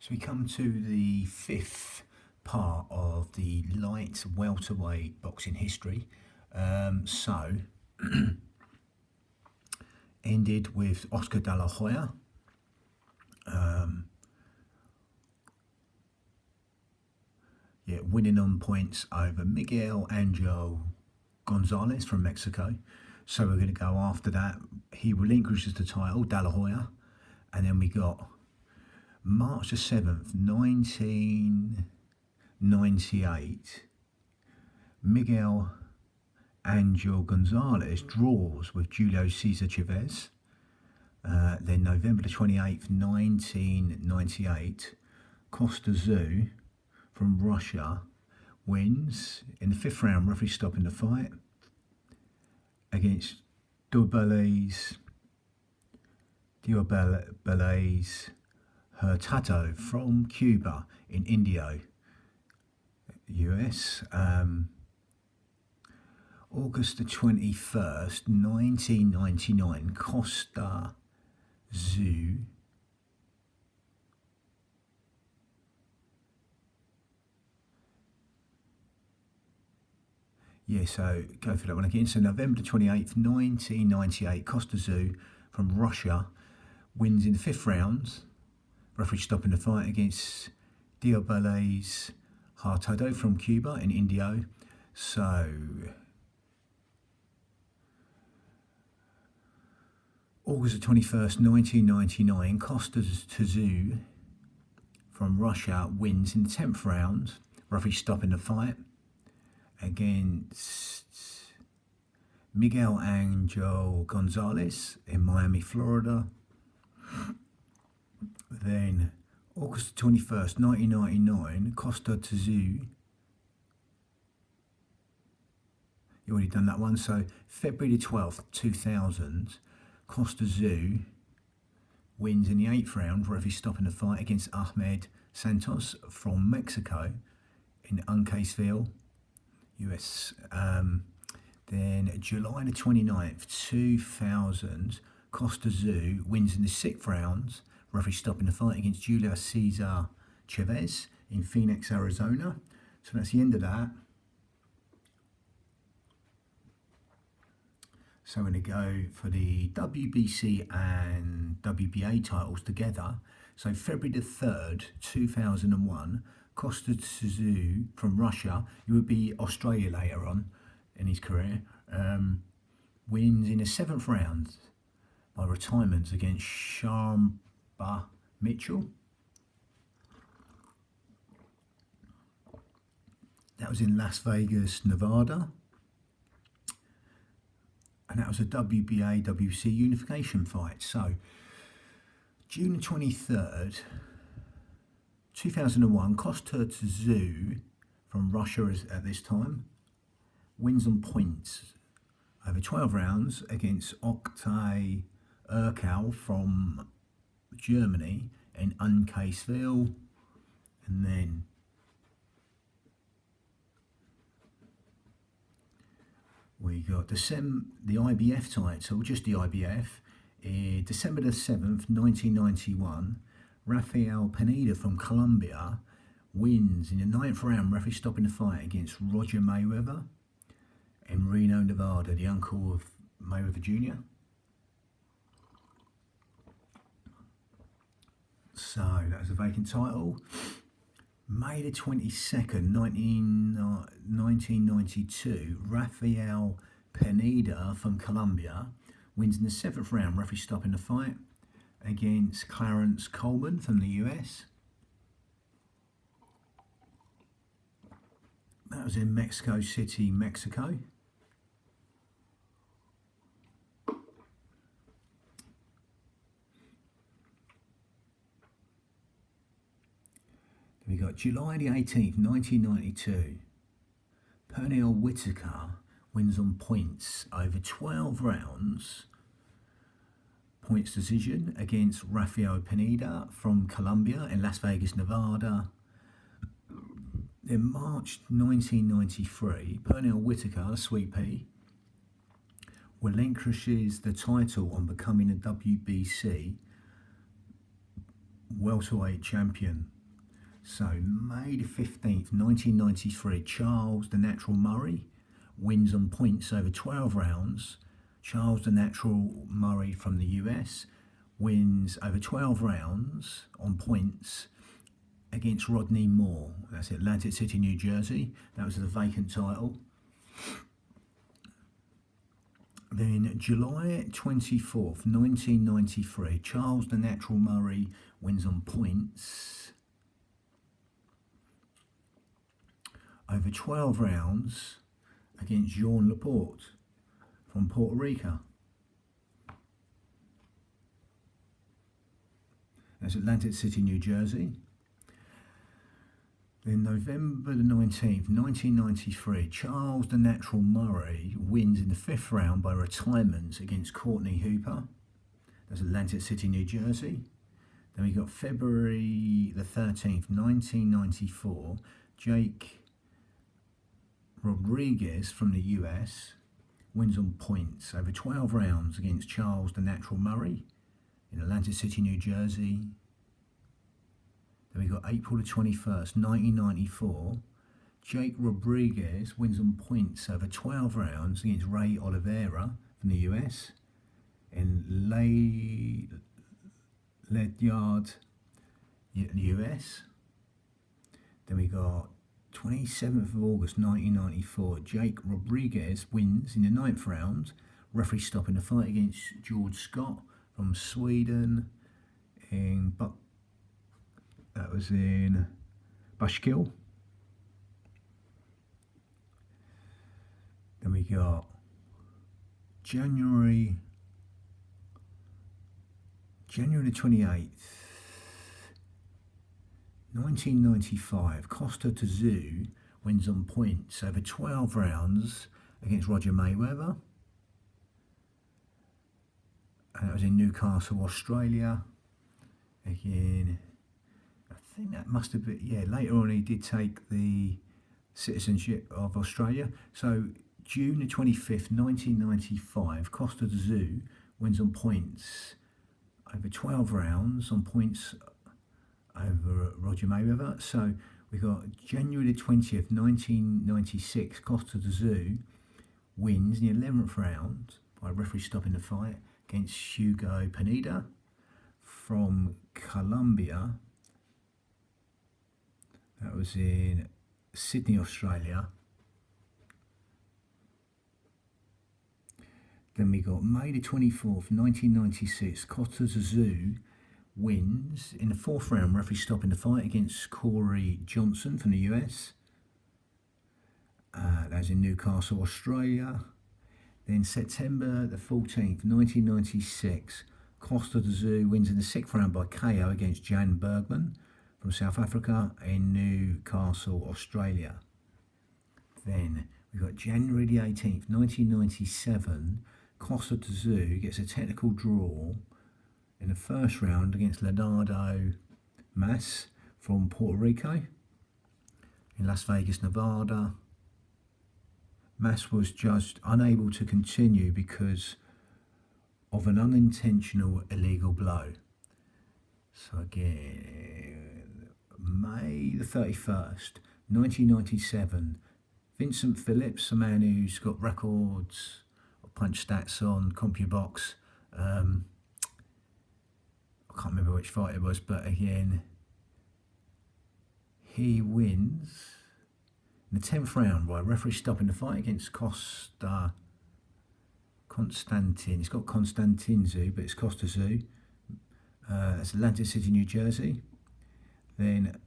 So we come to the fifth part of the light welterweight boxing history. Ended with Oscar de la Hoya. Winning on points over Miguel Angel Gonzalez from Mexico. So we're going to go after that. He relinquishes the title, De La Hoya, and then we got March the 7th, 1998. Miguel Angel Gonzalez draws with Julio Cesar Chavez. Then November the 28th, 1998, Costa Tszyu from Russia wins in the fifth round, referee stopping the fight, against Diabeles Hurtado from Cuba in Indio, US. August the 21st, 1999, Costa Tszyu so go for that one again. So November the 28th, 1998, Costa Tszyu from Russia wins in the fifth round, referee stopping the fight, against Diabeles Hurtado from Cuba in Indio. So August the 21st, 1999, Costa Tszyu from Russia wins in the 10th round, referee stopping the fight, against Miguel Angel Gonzalez in Miami, Florida. Then August 21st, 1999, Costa Tszyu. You already done that one. So February the 12th, 2000, Costa Tszyu wins in the 8th round, referee stopping the fight, against Ahmed Santos from Mexico in Uncaseville, US. Then July the 29th, 2000, Costa Tszyu wins in the 6th round, referee stopping the fight, against Julio Cesar Chavez in Phoenix, Arizona. So that's the end of that. So we're going to go for the WBC and WBA titles together. So February the 3rd, 2001, Costa Tszyu from Russia, he would be Australia later on in his career, wins in the 7th round by retirement against Sharmba Mitchell. That was in Las Vegas, Nevada. And that was a WBA, WC unification fight. So June the 23rd, 2001, Costa Tszyu from Russia at this time wins on points over 12 rounds against Oktay Urkal from Germany in Uncaseville. And then we got the IBF title, just the IBF, December the 7th, 1991. Rafael Pineda from Colombia wins in the 9th round, referee stopping the fight, against Roger Mayweather in Reno, Nevada, the uncle of Mayweather Jr. So that was a vacant title. May the 22nd, 1992, Rafael Pineda from Colombia wins in the 7th round, referee stopping the fight, against Clarence Coleman from the US. That was in Mexico City, Mexico. We got July the 18th, 1992. Pernell Whitaker wins on points over 12 rounds, points decision, against Rafael Pineda from Colombia in Las Vegas, Nevada. In March 1993, Pernell Whitaker, the Sweet Pea, relinquishes the title on becoming a WBC welterweight champion So May the 15th, 1993, Charles the Natural Murray wins on points over 12 rounds. Charles the Natural Murray from the US wins over 12 rounds on points against Rodney Moore. That's Atlantic City, New Jersey. That was the vacant title. Then July 24th, 1993, Charles the Natural Murray wins on points over 12 rounds against Jean Laporte from Puerto Rico. That's Atlantic City, New Jersey. Then November the 19th, 1993, Charles the Natural Murray wins in the 5th round by retirement against Courtney Hooper. That's Atlantic City, New Jersey. Then we got February the 13th, 1994, Jake Rodriguez from the US wins on points over 12 rounds against Charles the Natural Murray in Atlantic City, New Jersey. Then we got April the 21st, 1994, Jake Rodriguez wins on points over 12 rounds against Ray Oliveira from the US in Ledyard, US. Then we got 27th of August 1994, Jake Rodriguez wins in the 9th round, referee stopping the fight against George Scott from Sweden that was in Bushkill. Then we got January the 28th, 1995, Costa Tszyu wins on points over 12 rounds against Roger Mayweather. And that was in Newcastle, Australia. Again, I think that must have been, yeah, later on he did take the citizenship of Australia. So June the 25th, 1995, Costa Tszyu wins on points over 12 rounds on points over Roger Mayweather. So we got January the 20th, 1996, Costa Tszyu wins in the 11th round by referee stopping the fight against Hugo Pineda from Colombia. That was in Sydney, Australia. Then we got May the 24th, 1996, Costa Tszyu wins in the 4th round, referee stopping the fight against Corey Johnson from the US. That was in Newcastle, Australia. Then September the 14th, 1996, Costa Tszyu wins in the 6th round by KO against Jan Bergman from South Africa in Newcastle, Australia. Then we got January the 18th, 1997, Costa Tszyu gets a technical draw in the 1st round against Leonardo Mas from Puerto Rico in Las Vegas, Nevada. Mas was judged unable to continue because of an unintentional illegal blow. So again, May the 31st, 1997, Vincent Phillips, a man who's got records of punch stats on CompuBox. I can't remember which fight it was, but again, he wins in the 10th round by referee stopping the fight against Costa Constantin. It's got Constantin, but it's Costa Tszyu. That's Atlantic City, New Jersey. Then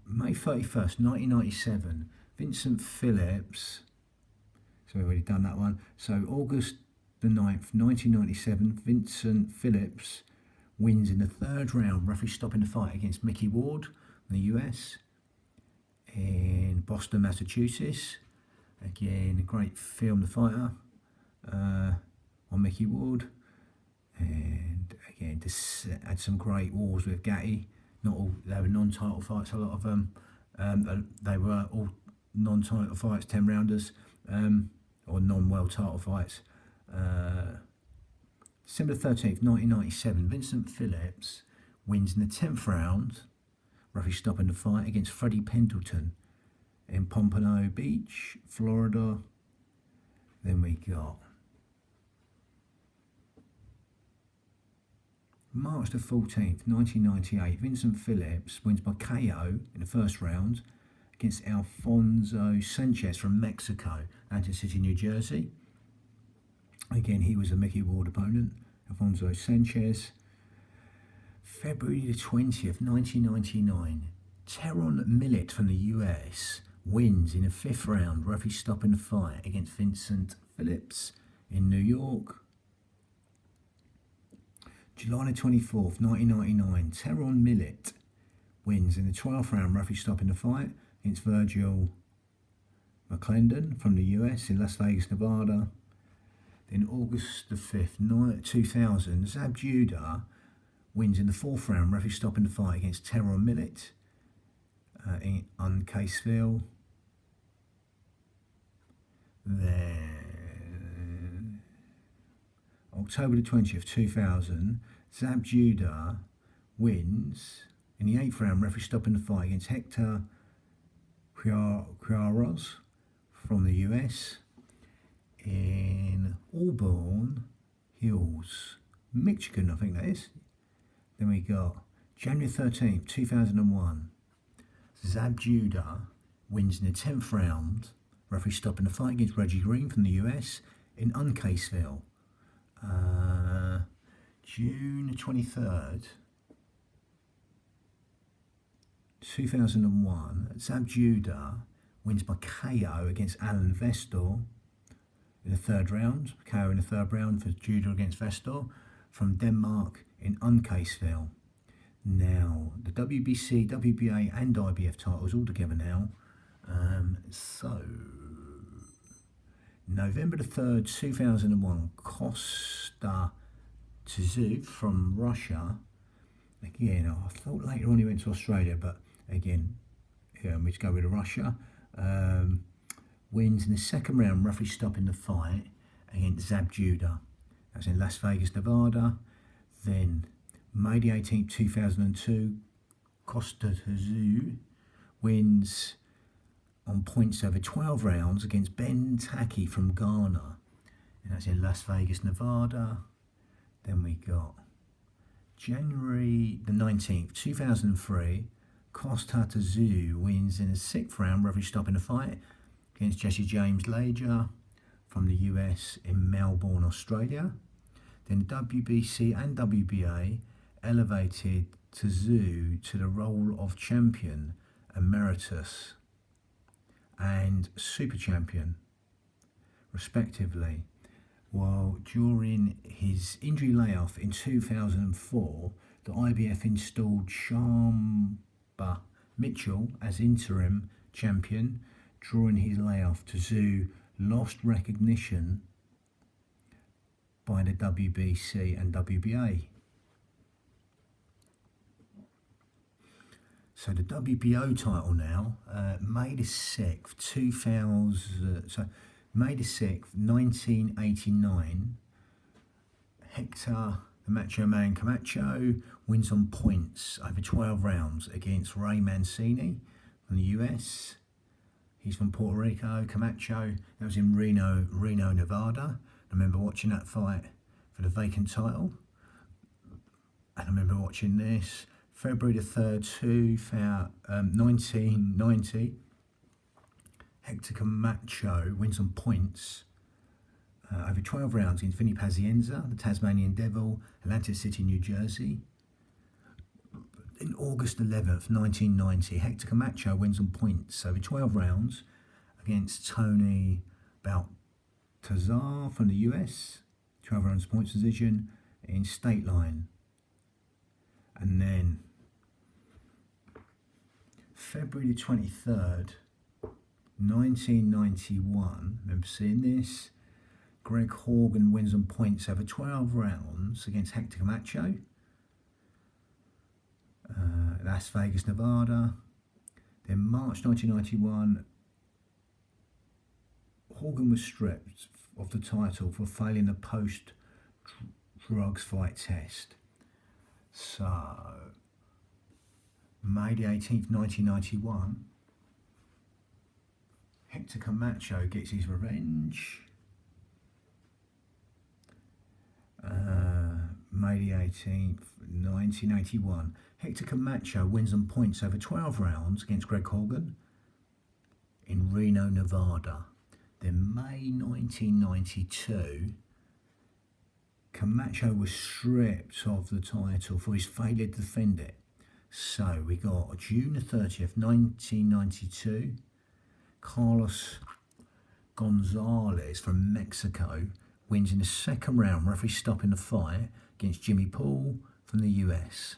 May 31st, 1997, Vincent Phillips. So we've already done that one. So August the 9th, 1997, Vincent Phillips wins in the 3rd round, referee stopping the fight against Mickey Ward from the US in Boston, Massachusetts. Again, a great film, The Fighter, on Mickey Ward. And again, just had some great wars with Gatti. Not all, they were non-title fights, a lot of them. They were all non-title fights, 10 rounders, or non-world title fights. December 13th, 1997, Vincent Phillips wins in the 10th round, referee stopping the fight against Freddie Pendleton in Pompano Beach, Florida. Then we got March the 14th, 1998, Vincent Phillips wins by KO in the first round against Alfonso Sanchez from Mexico, Atlantic City, New Jersey. Again, he was a Mickey Ward opponent, Alfonso Sanchez. February the 20th, 1999, Teron Mallett from the US wins in the 5th round, referee stopping the fight against Vincent Phillips in New York. July the 24th, 1999, Teron Mallett wins in the 12th round, referee stopping the fight against Virgil McClendon from the US in Las Vegas, Nevada. Then August the 5th, 2000, Zab Judah wins in the 4th round, referee stopping the fight against Teron Mallett in Uncaseville. Then October the 20th, 2000, Zab Judah wins in the 8th round, referee stopping the fight against Hector Quiroz from the US in Auburn Hills, Michigan, I think that is. Then we got January 13th, 2001. Zab Judah wins in the 10th round, referee stopping the fight against Reggie Green from the US in Uncaseville. June 23rd, 2001, Zab Judah wins by KO against Alan Vestor in the 3rd round. KO in the 3rd round for Judah against Vestor from Denmark in Uncaseville. Now, the WBC, WBA and IBF titles all together now. So, November the 3rd, 2001, Costa Tszyu from Russia. Again, I thought later on he went to Australia, but again, we just go with Russia. Wins in the 2nd round, referee stopping the fight against Zab Judah. That's in Las Vegas, Nevada. Then, May the 18th, 2002, Costa Tszyu wins on points over 12 rounds against Ben Taki from Ghana. And that's in Las Vegas, Nevada. Then we got January the 19th, 2003, Costa Tszyu wins in the 6th round, referee stopping the fight against Jesse James Lager from the US in Melbourne, Australia. Then the WBC and WBA elevated Tszyu to the role of champion emeritus and super champion, respectively. While during his injury layoff in 2004, the IBF installed Sharmba Mitchell as interim champion. During his layoff, Tszyu lost recognition by the WBC and WBA. So the WBO title now, May the 6th, 1989, Hector the Macho Man Camacho wins on points over 12 rounds against Ray Mancini from the US. He's from Puerto Rico, Camacho. That was in Reno, Nevada. I remember watching that fight for the vacant title. And I remember watching this. February the 3rd, 1990, Hector Camacho wins on points over 12 rounds against Vinny Pazienza, the Tasmanian Devil, Atlantic City, New Jersey. In August 11th, 1990, Hector Camacho wins on points over 12 rounds against Tony Baltazar from the US, 12 rounds points decision in State Line. And then February the 23rd, 1991, remember seeing this? Greg Horgan wins on points over 12 rounds against Hector Camacho. Las Vegas, Nevada. Then March 1991, Horgan was stripped of the title for failing a post-drugs fight test. So, May the 18th, 1991, Hector Camacho gets his revenge. May the 18th, 1981, Hector Camacho wins on points over 12 rounds against Greg Horgan in Reno, Nevada. Then May 1992, Camacho was stripped of the title for his failure to defend it. So we got June the 30th, 1992, Carlos Gonzalez from Mexico wins in the second round, referee stopping the fight against Jimmy Paul from the US.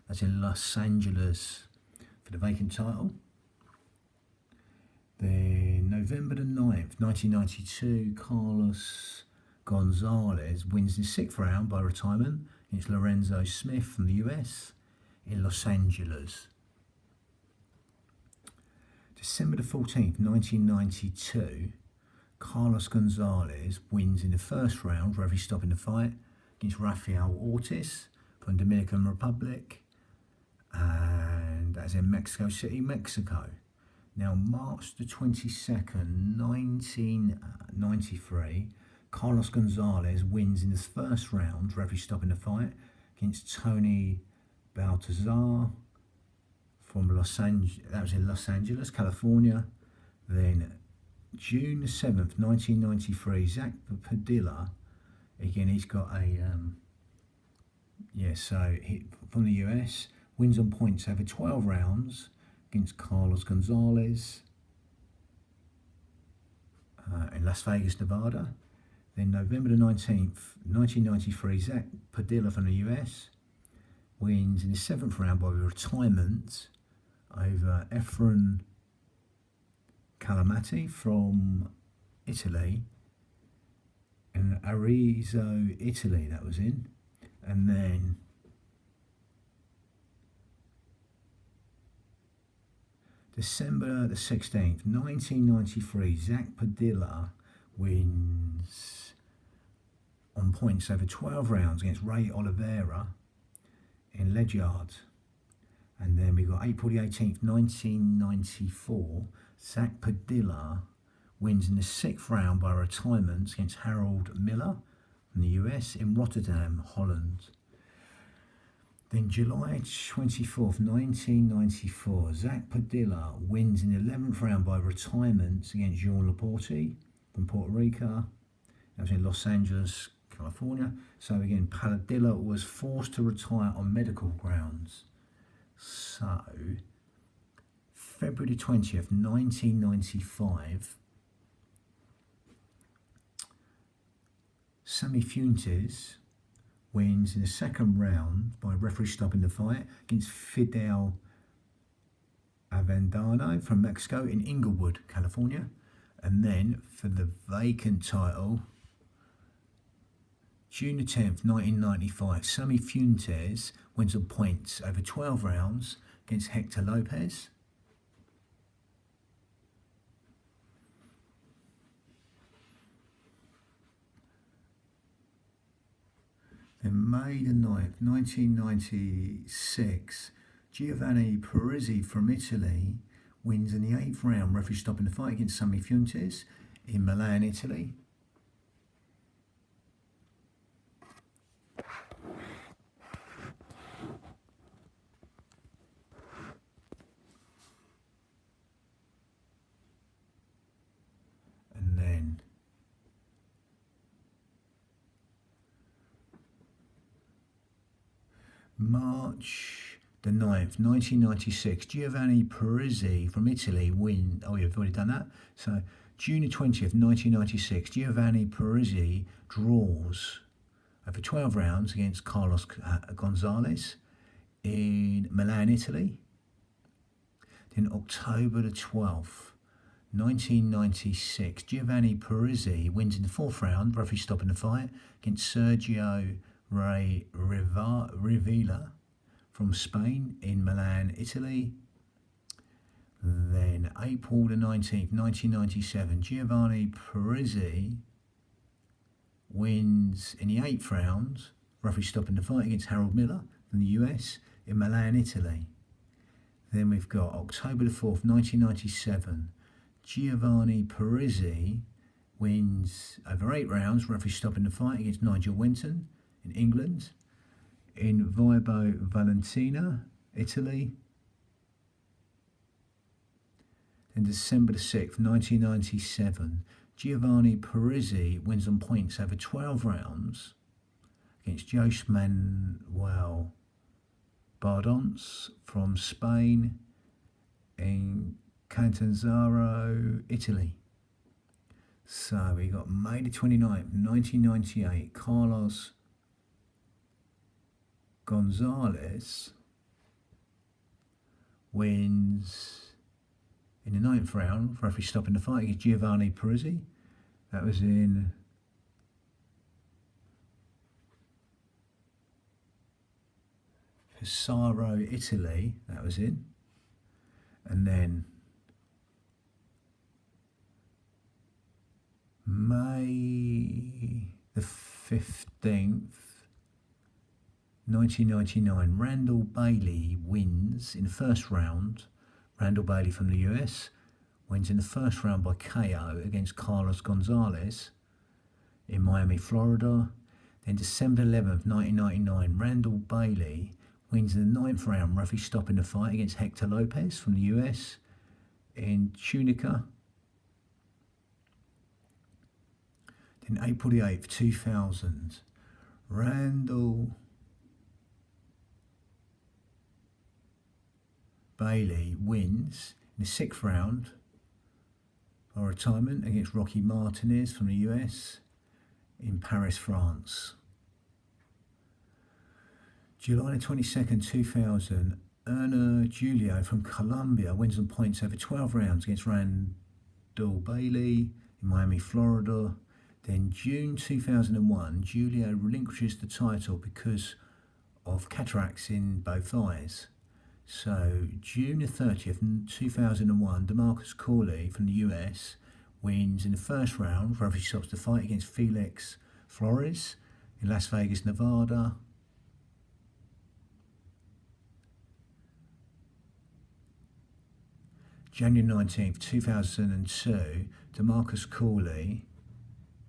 That's in Los Angeles for the vacant title. Then November the 9th, 1992, Carlos Gonzalez wins in the sixth round by retirement against Lorenzo Smith from the US in Los Angeles. December the 14th, 1992, Carlos Gonzalez wins in the first round, referee stopping the fight against Rafael Ortiz from Dominican Republic, and that's in Mexico City, Mexico. Now, March the 22nd, 1993, Carlos Gonzalez wins in the first round, referee stopping the fight against Tony Baltazar from Los Angeles. That was in Los Angeles, California. Then June the 7th, 1993, Zach Padilla, again, he's got a, from the US, wins on points over 12 rounds against Carlos Gonzalez in Las Vegas, Nevada. Then November the 19th, 1993, Zach Padilla from the US wins in the seventh round by retirement over Efren Calamati from Italy, in Arezzo, Italy, that was in. And then December the 16th, 1993, Zach Padilla wins on points over 12 rounds against Ray Oliveira in Ledyard. And then we got April the 18th, 1994, Zach Padilla wins in the sixth round by retirement against Harold Miller from the US in Rotterdam, Holland. Then July 24th, 1994, Zach Padilla wins in the 11th round by retirement against Jean Laporte from Puerto Rico. That was in Los Angeles, California. So again, Padilla was forced to retire on medical grounds. So, February 20th, 1995, Sammy Fuentes wins in the second round by referee stopping the fight against Fidel Avendano from Mexico in Inglewood, California. And then for the vacant title, June the 10th, 1995, Sammy Fuentes wins on points over 12 rounds against Hector Lopez. Then May the 9th, 1996, Giovanni Parisi from Italy wins in the 8th round, referee stopping the fight against Sammy Fuentes in Milan, Italy. And then March the 9th, 1996, Giovanni Parisi from Italy win. Oh, yeah, we've already done that. So June the 20th, 1996, Giovanni Parisi draws over 12 rounds against Carlos Gonzalez in Milan, Italy. Then October the 12th, 1996, Giovanni Parisi wins in the fourth round, referee stopping the fight against Sergio Rivera from Spain in Milan, Italy. Then April the 19th, 1997, Giovanni Parisi wins in the 8th round, referee stopping the fight against Harold Miller from the US in Milan, Italy. Then we've got October the 4th, 1997. Giovanni Parisi wins over 8 rounds, referee stopping the fight, against Nigel Winton in England. In Vibo Valentina, Italy. Then December the 6th, 1997. Giovanni Parisi wins on points over 12 rounds against Jose Manuel Bardons from Spain in Catanzaro, Italy. So we got May the 29th, 1998, Carlos Gonzalez wins in the 9th round, referee stopping the fight, against Giovanni Parisi. That was in Pesaro, Italy. That was in. And then May the 15th, 1999, Randall Bailey wins in the first round. Randall Bailey from the US wins in the first round by KO against Carlos Gonzalez in Miami, Florida. Then December 11th, 1999, Randall Bailey wins in the 9th round, referee stopping the fight, against Hector Lopez from the US in Tunica. Then April the 8th, 2000, Randall Bailey wins in the 6th round by retirement against Rocky Martinez from the US in Paris, France. July 22nd, 2000, Erna Julio from Colombia wins on points over 12 rounds against Randall Bailey in Miami, Florida. Then June 2001, Julio relinquishes the title because of cataracts in both eyes. So June the 30th, 2001, DeMarcus Corley from the US wins in the first round, referee stops the fight, against Felix Flores in Las Vegas, Nevada. January 19th, 2002, DeMarcus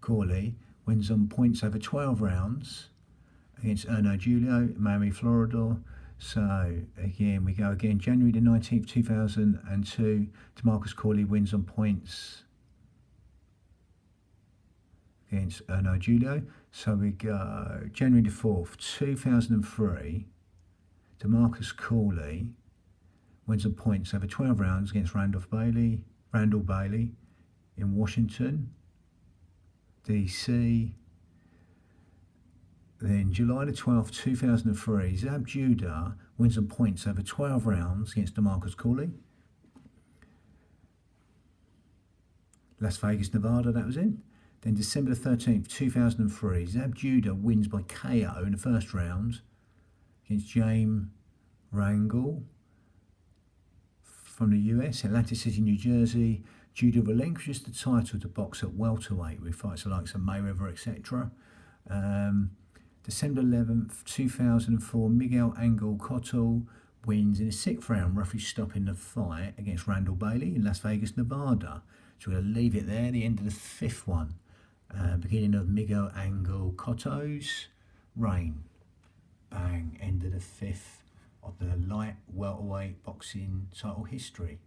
Corley wins on points over 12 rounds against Erno Julio in Miami, Florida. So again, we go again, January the 19th, 2002, DeMarcus Corley wins on points against Erno Julio. So we go January the 4th, 2003, DeMarcus Corley wins on points over 12 rounds against Randall Bailey in Washington, DC. Then July the 12th, 2003, Zab Judah wins on points over 12 rounds against DeMarcus Corley. Las Vegas, Nevada, that was in. Then December the 13th, 2003, Zab Judah wins by KO in the first round against James Rangel from the US, Atlantic City, New Jersey. Judah relinquishes the title to box at welterweight with fights like some Mayweather, etc. December 11th, 2004, Miguel Angel Cotto wins in the 6th round, referee stopping the fight, against Randall Bailey in Las Vegas, Nevada. So we're going to leave it there, the end of the 5th one. Beginning of Miguel Angel Cotto's reign. Bang, end of the 5th of the light welterweight boxing title history.